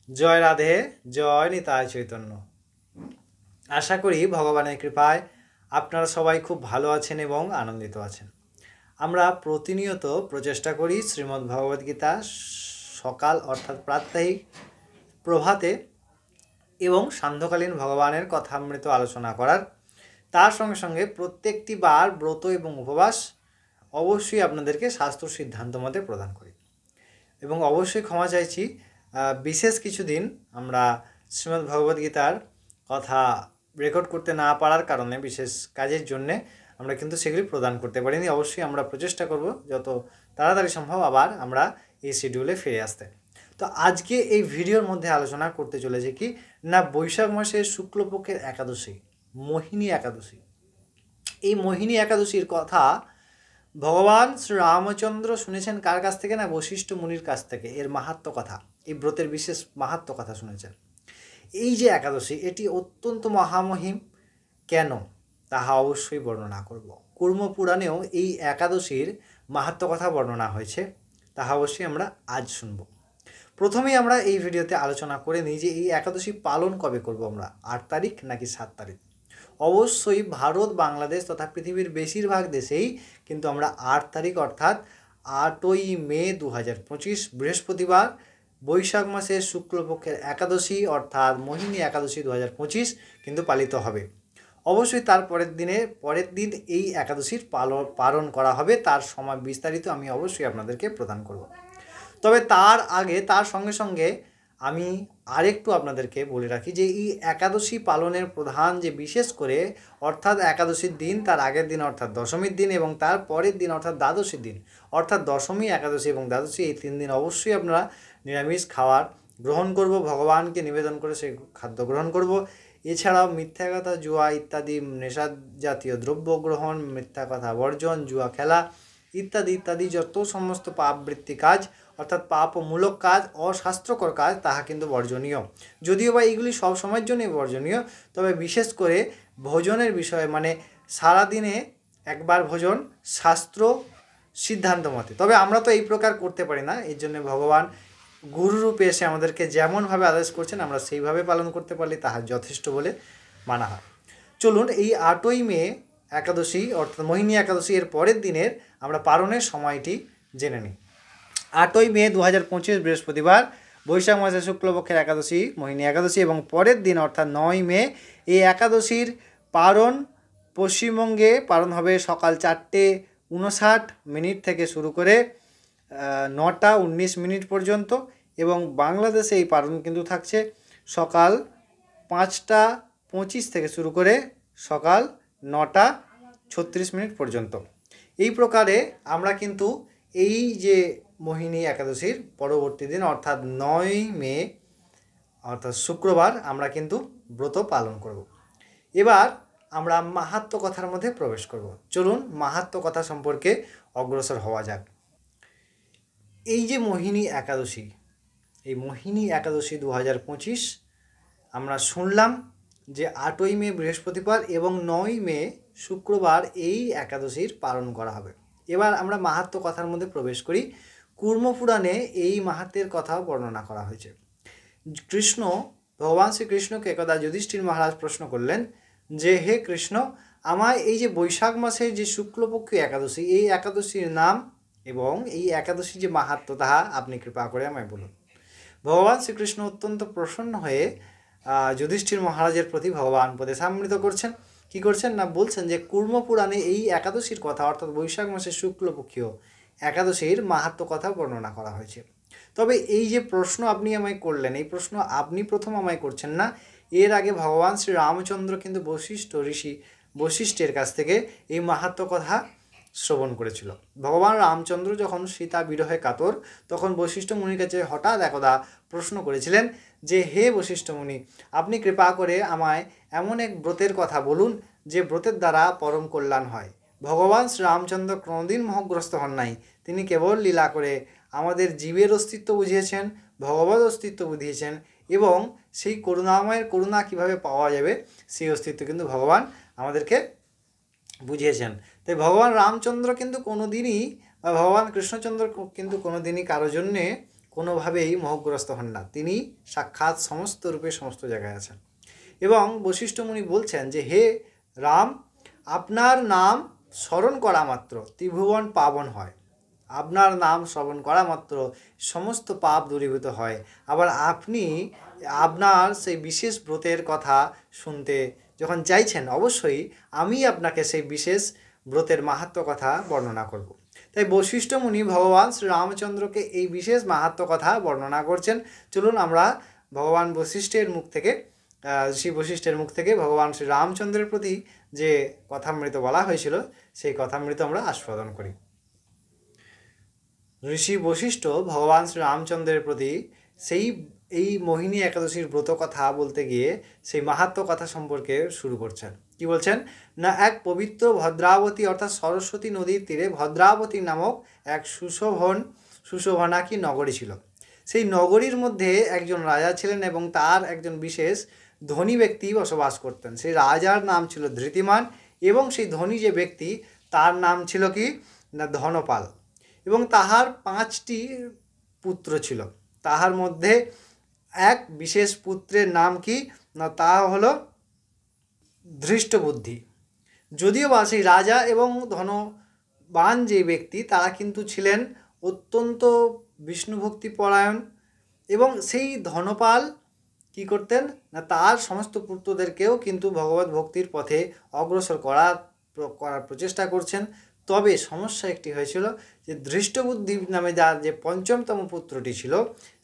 জয় রাধে, জয় নিতাই চৈতন্য। আশা করি ভগবানের কৃপায় আপনারা সবাই খুব ভালো আছেন এবং আনন্দিত আছেন। আমরা প্রতিনিয়ত প্রচেষ্টা করি শ্রীমদ্ ভগবদ্গীতা সকাল অর্থাৎ প্রাত্যহিক প্রভাতে এবং সান্ধ্যকালীন ভগবানের কথামৃত আলোচনা করার। তার সঙ্গে সঙ্গে প্রত্যেকটি বার ব্রত এবং উপবাস অবশ্যই আপনাদেরকে শাস্ত্র সিদ্ধান্ত মতে প্রদান করি এবং অবশ্যই ক্ষমা চাইছি বিশেষ কিছুদিন আমরা শ্রীমদ্ ভগবদ্গীতার কথা রেকর্ড করতে না পারার কারণে বিশেষ কাজের জন্যে আমরা কিন্তু সেগুলি প্রদান করতে পারিনি। অবশ্যই আমরা প্রচেষ্টা করব যত তাড়াতাড়ি সম্ভব আবার আমরা এই শিডিউলে ফিরে আসতে। তো আজকে এই ভিডিওর মধ্যে আলোচনা করতে চলেছে কি না, বৈশাখ মাসের শুক্লপক্ষের একাদশী, মোহিনী একাদশী। এই মোহিনী একাদশীর কথা ভগবান শ্রী রামচন্দ্র শুনেছেন কার কাছ থেকে না, বশিষ্ঠ মুনির কাছ থেকে। এর মাহাত্ম্য কথা, এই ব্রতের বিশেষ মাহাত্ম্য কথা শুনেছেন। এই যে একাদশী, এটি অত্যন্ত মহামহিম কেন তাহা অবশ্যই বর্ণনা করব। কুর্ম পুরাণেও এই একাদশীর মাহাত্ম্য কথা বর্ণনা হয়েছে, তাহা অবশ্যই আমরা আজ শুনব। প্রথমেই আমরা এই ভিডিওতে আলোচনা করে নিই যে এই একাদশী পালন কবে করব আমরা, 8 তারিখ নাকি 7 তারিখ। অবশ্যই ভারত, বাংলাদেশ তথা পৃথিবীর বেশিরভাগ দেশেই কিন্তু আমরা 8 তারিখ অর্থাৎ 8ই মে 2025 বৃহস্পতিবার বৈশাখ মাসের শুক্লপক্ষের একাদশী অর্থাৎ মোহিনী একাদশী 2025 কিন্তু পালিত হবে। অবশ্যই তার পরের দিন এই একাদশীর পালন করা হবে। তার সময় বিস্তারিত আমি অবশ্যই আপনাদেরকে প্রদান করব। তবে তার আগে তার সঙ্গে সঙ্গে আমি আরেকটু আপনাদেরকে বলে রাখি যে এই একাদশী পালনের প্রধান যে বিশেষ করে অর্থাৎ একাদশীর দিন, তার আগের দিন অর্থাৎ দশমীর দিন এবং তার পরের দিন অর্থাৎ দ্বাদশীর দিন, অর্থাৎ দশমী, একাদশী এবং দ্বাদশী, এই 3 দিন অবশ্যই আপনারা নিরামিষ খাবার গ্রহণ করব, ভগবানকে নিবেদন করে সেই খাদ্য গ্রহণ করব। এছাড়াও মিথ্যা কথা, জুয়া ইত্যাদি নেশা জাতীয় দ্রব্য গ্রহণ, মিথ্যা কথা বর্জন, জুয়া খেলা ইত্যাদি ইত্যাদি যত সমস্ত পাপবৃত্তি কাজ অর্থাৎ পাপমূলক কাজ, অস্বাস্থ্যকর কাজ, তাহা কিন্তু বর্জনীয়। যদিও বা এইগুলি সব সময়ের জন্যই বর্জনীয়, তবে বিশেষ করে ভোজনের বিষয়ে মানে সারাদিনে একবার ভোজন শাস্ত্র সিদ্ধান্ত মতে। তবে আমরা তো এই প্রকার করতে পারি না, এর জন্য ভগবান গুরুরূপে এসে আমাদেরকে যেমনভাবে আদেশ করছেন আমরা সেইভাবে পালন করতে পারলে তাহা যথেষ্ট বলে মানা হয়। চলুন এই 8ই মে একাদশী অর্থাৎ মোহিনী একাদশী এর পরের দিনের আমরা পালনের সময়টি জেনে নিই। 8ই মে 2025 বৃহস্পতিবার বৈশাখ মাসের শুক্লপক্ষের একাদশী মোহিনী একাদশী এবং পরের দিন অর্থাৎ 9ই মে এই একাদশীর পালন পশ্চিমবঙ্গে পালন হবে সকাল 4:59 থেকে শুরু করে 9:19 পর্যন্ত এবং বাংলাদেশে এই পালন কিন্তু থাকছে সকাল 5:25 থেকে শুরু করে সকাল 9:36 পর্যন্ত। এই প্রকারে আমরা কিন্তু এই যে মোহিনী একাদশীর পরবর্তী দিন অর্থাৎ 9ই মে অর্থাৎ শুক্রবার আমরা কিন্তু ব্রত পালন করব। এবার আমরা মাহাত্ম্য কথার মধ্যে প্রবেশ করব। চলুন মাহাত্ম্য কথা সম্পর্কে অগ্রসর হওয়া যাক। এই যে মোহিনী একাদশী, এই মোহিনী একাদশী 2025 আমরা শুনলাম যে 8ই মে বৃহস্পতিবার এবং 9ই মে শুক্রবার এই একাদশীর পালন করা হবে। এবার আমরা মাহাত্ম্য কথার মধ্যে প্রবেশ করি। কুর্মপুরাণে এই মাহাত্ম্যের কথাও বর্ণনা করা হয়েছে। ভগবান শ্রীকৃষ্ণকে একদা যুধিষ্ঠির মহারাজ প্রশ্ন করলেন যে হে কৃষ্ণ, আমায় এই যে বৈশাখ মাসের যে শুক্লপক্ষী একাদশী, এই একাদশীর নাম এবং এই একাদশীর যে মাহাত্ম্য তাহা আপনি কৃপা করে আমায় বলুন। ভগবান শ্রীকৃষ্ণ অত্যন্ত প্রসন্ন হয়ে যুধিষ্ঠির মহারাজের প্রতি ভগবান উপদেশামৃত করছেন। কি করছেন না, বলছেন যে কুর্মপুরাণে এই একাদশীর কথা অর্থাৎ বৈশাখ মাসের শুক্লপক্ষীয় একাদশীর মাহাত্ম্য কথা বর্ণনা করা হয়েছে। তবে এই যে প্রশ্ন আপনি আমায় করলেন, এই প্রশ্ন আপনি প্রথম আমায় করছেন না, এর আগে ভগবান শ্রী রামচন্দ্র কিন্তু বশিষ্ঠের কাছ থেকে এই মাহাত্ম্য কথা শ্রবণ করেছিল। ভগবান রামচন্দ্র যখন সীতা বিরহে কাতর, তখন বশিষ্ঠ মুনির কাছে হঠাৎ একদা প্রশ্ন করেছিলেন যে হে বশিষ্ঠ মুনি, আপনি কৃপা করে আমায় এমন এক ব্রতের কথা বলুন যে ব্রতের দ্বারা পরম কল্যাণ হয়। ভগবান শ্রীরামচন্দ্র কোনোদিন মোহগ্রস্ত হন নাই, তিনি কেবল লীলা করে আমাদের জীবের অস্তিত্ব বুঝিয়েছেন, ভগবত অস্তিত্ব বুঝিয়েছেন এবং সেই করুণাময়ের করুণা কিভাবে পাওয়া যাবে সেই অস্তিত্ব কিন্তু ভগবান আমাদেরকে বুঝিয়েছেন। তাই ভগবান রামচন্দ্র কিন্তু কোনোদিনই বা ভগবান কৃষ্ণচন্দ্র কিন্তু কোনোদিনই কারো জন্যে কোনোভাবেই মোহগ্রস্ত হন না, তিনি সাক্ষাৎ সমস্ত রূপে সমস্ত জায়গায় আছেন। এবং বশিষ্ঠ মুনি বলছেন যে হে রাম, আপনার নাম স্মরণ করা মাত্র ত্রিভুবন পাবন হয়, আপনার নাম শ্রবণ করা মাত্র সমস্ত পাপ দূরীভূত হয়। আবার আপনি আপনার সেই বিশেষ ব্রতের কথা শুনতে যখন চাইছেন, অবশ্যই আমি আপনাকে সেই বিশেষ ব্রতের মাহাত্ম্য কথা বর্ণনা করব। তাই বশিষ্ঠ মুনি ভগবান শ্রী রামচন্দ্রকে এই বিশেষ মাহাত্ম্য কথা বর্ণনা করছেন। চলুন আমরা ভগবান বশিষ্ঠের মুখ থেকে শ্রী বশিষ্ঠের মুখ থেকে ভগবান শ্রী রামচন্দ্রের প্রতি যে কথামৃত বলা হয়েছিল সেই কথামৃত আমরা আস্বাদন করি। ঋষি বশিষ্ঠ ভগবান শ্রী রামচন্দ্রের প্রতি এই মোহিনী একাদশীর ব্রত কথা বলতে গিয়ে সেই মাহাত্ম্য কথা সম্পর্কে শুরু করছেন। কি বলছেন না, এক পবিত্র ভদ্রাবতী অর্থাৎ সরস্বতী নদীর তীরে ভদ্রাবতী নামক এক সুশোভনাকি নগরী ছিল। সেই নগরীর মধ্যে একজন রাজা ছিলেন এবং তার একজন বিশেষ ধনী ব্যক্তি বসবাস করতেন। সেই রাজার নাম ছিল ধৃতিমান এবং সেই ধনী যে ব্যক্তি তার নাম ছিল কি না ধনপাল, এবং তাহার 5টি পুত্র ছিল। তাহার মধ্যে এক বিশেষ পুত্রের নাম কি না, তা হলো ধৃষ্টবুদ্ধি। যদিও বা সেই রাজা এবং ধনবান যে ব্যক্তি তারা কিন্তু ছিলেন অত্যন্ত বিষ্ণুভক্তি পরায়ণ, এবং সেই ধনপাল কি করতেন না তার সমস্ত পুত্রদেরকেও কিন্তু ভগবত ভক্তির পথে অগ্রসর করার প্রচেষ্টা করছেন। তবে সমস্যা একটি হয়েছিল যে ধৃষ্টবুদ্ধি নামে যার যে 5মতম পুত্রটি ছিল,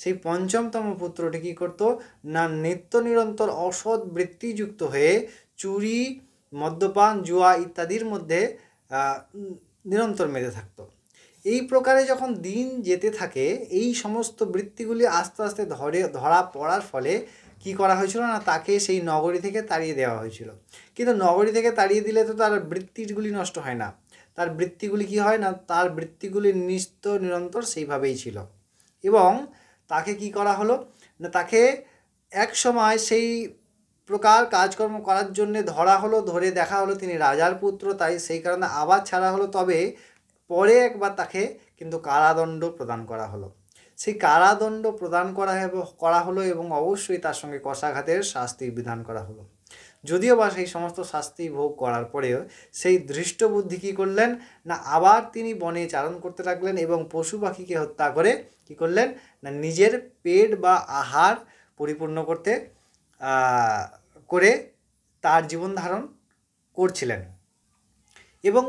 সেই 5মতম পুত্রটি কী করতো না নিত্য নিরন্তর অসৎ বৃত্তিযুক্ত হয়ে চুরি, মদ্যপান, জুয়া ইত্যাদির মধ্যে নিরন্তর মেতে থাকতো। এই প্রকারে যখন দিন যেতে থাকে, এই সমস্ত বৃত্তিগুলি আস্তে আস্তে ধরা পড়ার ফলে কি করা হয়েছিল না তাকে সেই নগরী থেকে তাড়িয়ে দেওয়া হয়েছিল। কিন্তু নগরী থেকে তাড়িয়ে দিলে তো তার বৃত্তিগুলি নষ্ট হয় না, তার বৃত্তিগুলি কি হয় না, তার বৃত্তিগুলি নিত্য নিরন্তর সেইভাবেই ছিল। এবং তাকে কি করা হলো না, তাকে এক সময় সেই প্রকার কাজকর্ম করার জন্য ধরা হলো, ধরে দেখা হলো তিনি রাজার পুত্র, তাই সেই কারণে আবার ছাড়া হলো। তবে পরে একবার তাকে কিন্তু কারাদণ্ড প্রদান করা হলো। সেই কারাদণ্ড প্রদান করা হলো এবং অবশ্যই তার সঙ্গে কষাঘাতের শাস্তির বিধান করা হলো। যদিও বা সেই সমস্ত শাস্তি ভোগ করার পরেও সেই ধৃষ্টবুদ্ধি কী করলেন না আবার তিনি বনে চারণ করতে লাগলেন এবং পশু পাখিকে হত্যা করে কী করলেন না নিজের পেট বা আহার পরিপূর্ণ করে তার জীবন ধারণ করছিলেন। এবং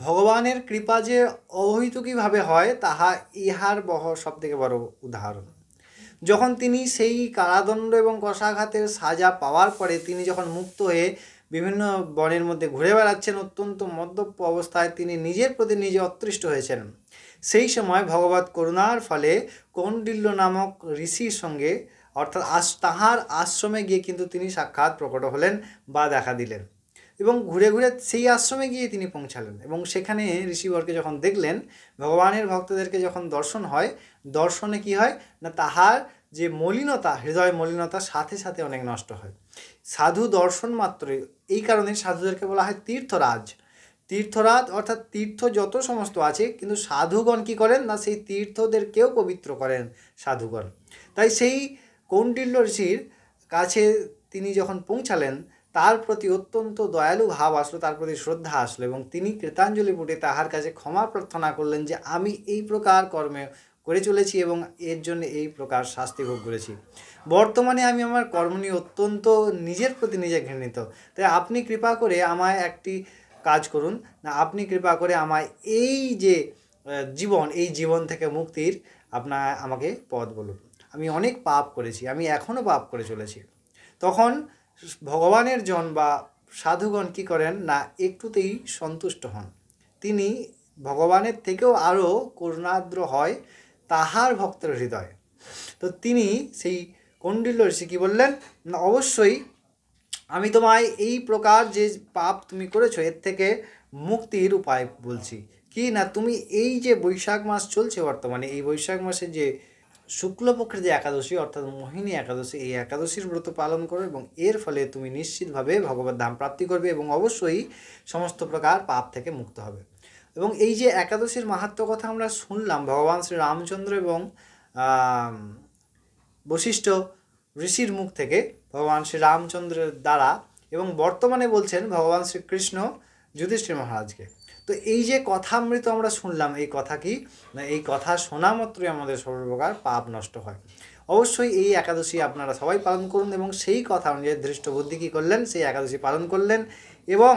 ভগবানের কৃপা যে অহৈতুকীভাবে হয় তাহা ইহার সবথেকে বড় উদাহরণ। যখন তিনি সেই কারাদণ্ড এবং কষাঘাতের সাজা পাওয়ার পরে তিনি যখন মুক্ত হয়ে বিভিন্ন বনের মধ্যে ঘুরে বেড়াচ্ছেন অত্যন্ত মদ্যপ অবস্থায়, তিনি নিজের প্রতি নিজে অতৃষ্ট হয়েছেন। সেই সময় ভগবত করুণার ফলে কৌণ্ডিল্য নামক ঋষির সঙ্গে অর্থাৎ তাহার আশ্রমে গিয়ে কিন্তু তিনি সাক্ষাৎ প্রকট হলেন বা দেখা দিলেন, এবং ঘুরে ঘুরে সেই আশ্রমে গিয়ে তিনি পৌঁছালেন। এবং সেখানে ঋষিবরকে যখন দেখলেন, ভগবানের ভক্তদেরকে যখন দর্শন হয়, দর্শনে কি হয় না তাহার যে মলিনতা, হৃদয় মলিনতা সাথে সাথে অনেক নষ্ট হয়। সাধু দর্শন মাত্রই, এই কারণে সাধুদেরকে বলা হয় তীর্থরাজ অর্থাৎ তীর্থ যত সমস্ত আছে, কিন্তু সাধুগণ কি করেন না সেই তীর্থদেরকেও পবিত্র করেন সাধুগণ। তাই সেই কৌণ্ডিল্য ঋষির কাছে তিনি যখন পৌঁছালেন, তার প্রতি অত্যন্ত দয়ালু ভাব আসলো, তার প্রতি শ্রদ্ধা আসলো, এবং তিনি কৃতাঞ্জলি পুটে তাহার কাছে ক্ষমা প্রার্থনা করলেন যে আমি এই প্রকার কর্মে করে চলেছি এবং এর জন্য এই প্রকার শাস্তি ভোগ করেছি। বর্তমানে আমি আমার কর্ম নিয়ে অত্যন্ত নিজের প্রতি নিজে ঘৃণিত। তাই আপনি কৃপা করে আমায় একটি কাজ করুন না, আপনি কৃপা করে আমায় এই যে এই জীবন থেকে মুক্তির আমাকে পথ বলুন। আমি অনেক পাপ করেছি, আমি এখনও পাপ করে চলেছি। তখন ভগবানের জন বা সাধুগণ কী করেন না একটুতেই সন্তুষ্ট হন। তিনি ভগবানের থেকেও আরও করুণাদ্র হয় তাহার ভক্তের হৃদয়। তো তিনি সেই কৌণ্ডিল্য ঋষি কী বললেন না অবশ্যই আমি তোমায় এই প্রকার যে পাপ তুমি করেছো এর থেকে মুক্তির উপায় বলছি। কি না তুমি এই যে বৈশাখ মাস চলছে বর্তমানে, এই বৈশাখ মাসে যে শুক্লপক্ষের যে একাদশী অর্থাৎ মোহিনী একাদশী, এই একাদশীর ব্রত পালন করো এবং এর ফলে তুমি নিশ্চিতভাবে ভগবত ধাম প্রাপ্তি করবে এবং অবশ্যই সমস্ত প্রকার পাপ থেকে মুক্ত হবে। এবং এই যে একাদশীর মাহাত্ম্য কথা আমরা শুনলাম, ভগবান শ্রী রামচন্দ্র এবং বশিষ্ঠ ঋষির মুখ থেকে ভগবান শ্রী রামচন্দ্রের দ্বারা, এবং বর্তমানে বলছেন ভগবান শ্রীকৃষ্ণ যুধিষ্ঠির মহারাজকে। তো এই যে কথামৃত আমরা শুনলাম, এই কথা কি না, এই কথা শোনা মাত্রই আমাদের সর্বপ্রকার পাপ নষ্ট হয়। অবশ্যই এই একাদশী আপনারা সবাই পালন করুন, এবং সেই কথা অনুযায়ী ধৃষ্ট বুদ্ধি কী করলেন, সেই একাদশী পালন করলেন, এবং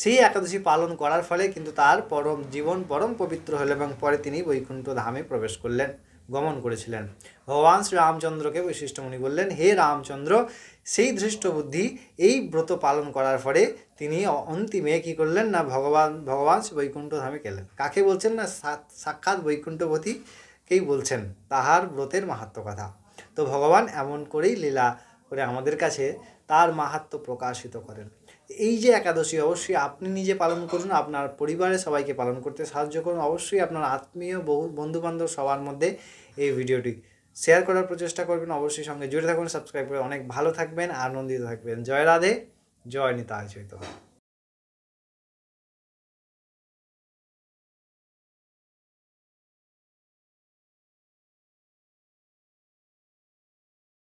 সেই একাদশী পালন করার ফলে কিন্তু তার জীবন পরম পবিত্র হল, এবং পরে তিনি বৈকুণ্ঠ ধামে প্রবেশ করলেন, গমন করেছিলেন। ভগবান শ্রী রামচন্দ্রকে বৈশিষ্ট্যমুনি বললেন, হে রামচন্দ্র, সেই ধৃষ্ট বুদ্ধি এই ব্রত পালন করার পরে তিনি অন্তিমে কী করলেন না, ভগবান শ্রী বৈকুণ্ঠ ধামে গেলেন। কাকে বলছেন না, সাক্ষাৎ বৈকুণ্ঠপতিকেই বলছেন, তাহার ব্রতের মাহাত্ম্য কথা। তো ভগবান এমন করেই লীলা করে আমাদের কাছে তার মাহাত্ম্য প্রকাশিত করেন। এই যে একাদশী অবশ্যই আপনি নিজে পালন করুন, আপনার পরিবারের সবাইকে পালন করতে সাহায্য করুন, অবশ্যই আপনার আত্মীয় বন্ধুবান্ধব সবার মধ্যে এই ভিডিওটি শেয়ার করার প্রচেষ্টা করবেন। অবশ্যই সঙ্গে জুড়ে থাকুন, সাবস্ক্রাইব করে অনেক ভালো থাকবেন, আনন্দিত থাকবেন। জয় রাধে, জয় নিতাই চৈতন্য।